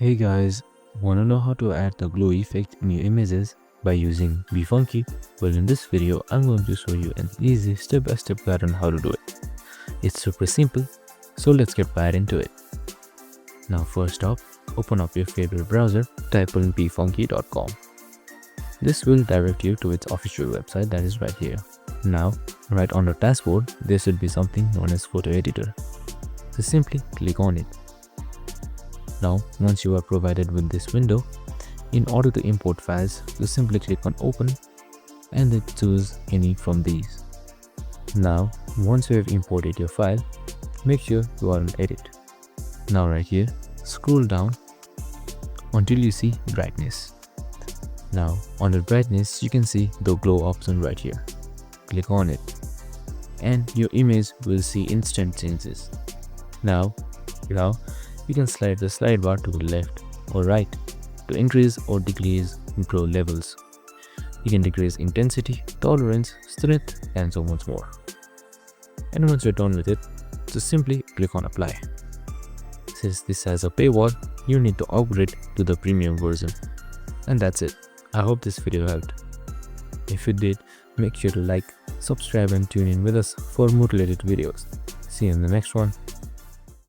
Hey guys, wanna know how to add the glow effect in your images by using BeFunky? Well, in this video, I'm going to show you an easy step-by-step guide on how to do it. It's super simple, so let's get right into it. Now first off, open up your favorite browser, type in befunky.com. This will direct you to its official website that is right here. Now, right on the dashboard, there should be something known as photo editor. So simply click on it. Now, once you are provided with this window, in order to import files, you simply click on open and then choose any from these. Now, once you have imported your file, make sure you are on edit. Now right here, scroll down until you see brightness. Now, under brightness, you can see the glow option right here. Click on it and your image will see instant changes. Now you can slide the slide bar to the left or right to increase or decrease glow levels. You can decrease intensity, tolerance, strength, and so much more. And once you're done with it, just simply click on apply. Since this has a paywall, you need to upgrade to the premium version. And that's it. I hope this video helped. If it did, make sure to like, subscribe and tune in with us for more related videos. See you in the next one.